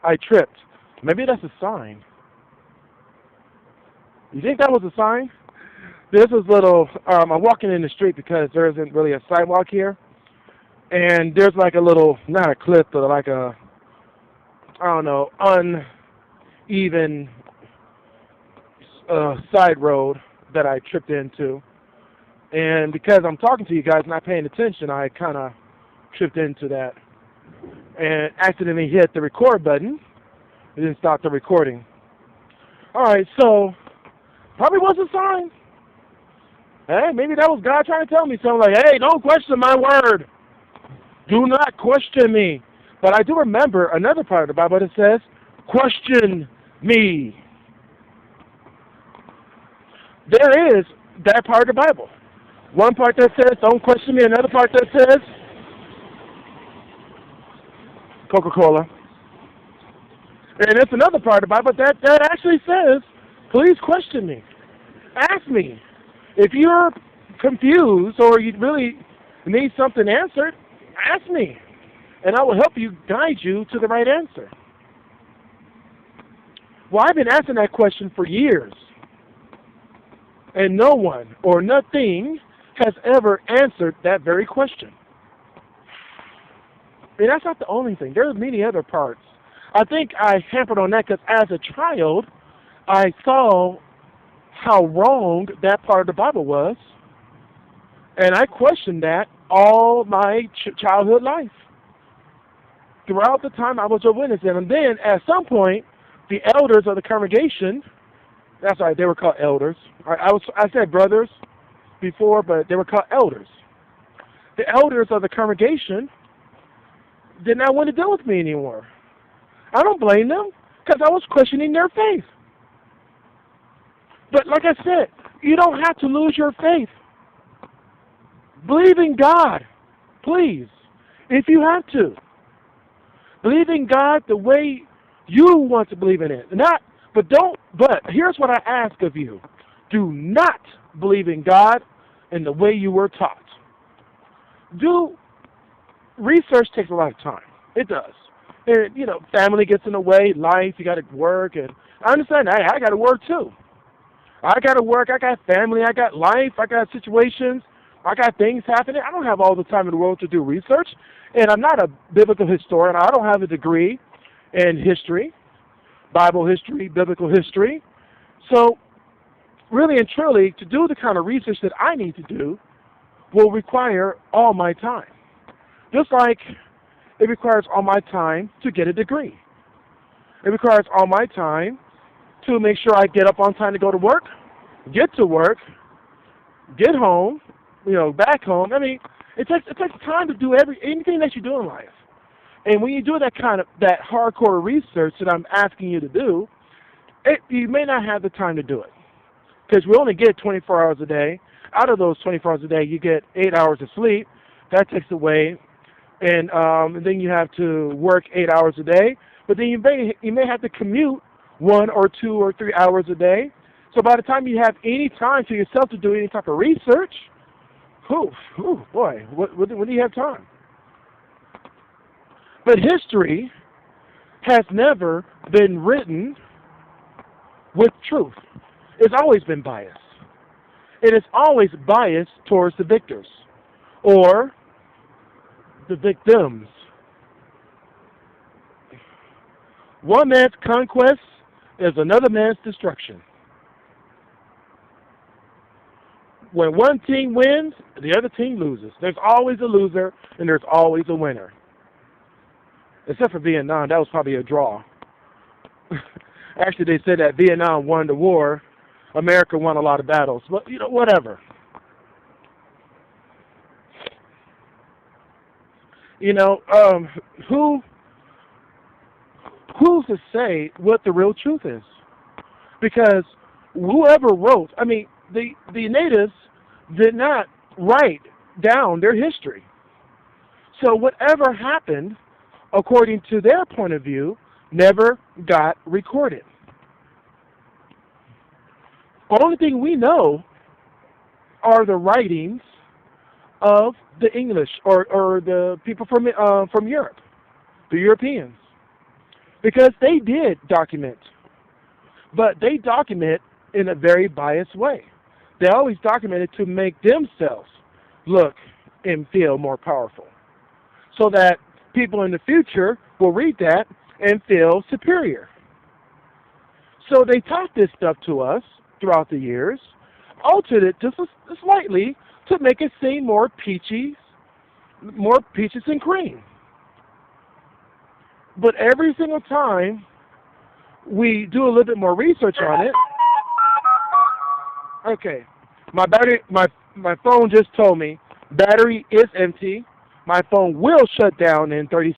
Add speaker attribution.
Speaker 1: I tripped. Maybe that's a sign. You think that was a sign? This is little, I'm walking in the street because there isn't really a sidewalk here. And there's like a little, not a cliff, but like a, I don't know, uneven side road that I tripped into. And because I'm talking to you guys not paying attention, I kind of tripped into that and accidentally hit the record button. It didn't stop the recording. All right, so probably was a sign. Hey, maybe that was God trying to tell me something like, hey, don't question my word. Do not question me. But I do remember another part of the Bible that says, question me. There is that part of the Bible. One part that says, don't question me. Another part that says, Coca-Cola. And it's another part of the Bible that actually says, please question me. Ask me. If you're confused or you really need something answered, ask me. And I will help you, guide you to the right answer. Well, I've been asking that question for years. And no one or nothing has ever answered that very question. And that's not the only thing. There are many other parts. I think I hampered on that because as a child, I saw how wrong that part of the Bible was. And I questioned that all my childhood life. Throughout the time I was a witness. And then at some point, the elders of the congregation, that's right, they were called elders. I said brothers before, but they were called elders. The elders of the congregation did not want to deal with me anymore. I don't blame them because I was questioning their faith. But like I said, you don't have to lose your faith. Believe in God, please, if you have to. Believe in God the way you want to believe in it. But here's what I ask of you. Do not believe in God in the way you were taught. Research takes a lot of time. It does. And, family gets in the way, life, you got to work. And I understand, I got to work too. I got to work, I got family, I got life, I got situations, I got things happening. I don't have all the time in the world to do research. And I'm not a biblical historian. I don't have a degree in history, Bible history, biblical history. So really and truly, to do the kind of research that I need to do will require all my time. Just like it requires all my time to get a degree. It requires all my time to make sure I get up on time to go to work, get to work, get home, back home. I mean, it takes time to do anything that you do in life. And when you do that hardcore research that I'm asking you to do, you may not have the time to do it. Because we only get 24 hours a day. Out of those 24 hours a day, you get 8 hours of sleep. That takes away. And then you have to work 8 hours a day. But then you may have to commute 1 or 2 or 3 hours a day. So by the time you have any time to yourself to do any type of research, boy, what do you have time? But history has never been written with truth. It's always been biased. It is always biased towards the victors or the victims. One man's conquest is another man's destruction. When one team wins, the other team loses. There's always a loser and there's always a winner. Except for Vietnam, that was probably a draw. Actually, they said that Vietnam won the war. America won a lot of battles. But, whatever. Who's to say what the real truth is? Because whoever wrote, the natives did not write down their history. So whatever happened, according to their point of view, never got recorded. The only thing we know are the writings of the English or the people from Europe, the Europeans. because they did document, but they document in a very biased way. They always documented to make themselves look and feel more powerful, so that people in the future will read that and feel superior. So they taught this stuff to us throughout the years, altered it just slightly to make it seem more peaches and cream. But every single time we do a little bit more research on it, okay, my phone just told me battery is empty. My phone will shut down in 30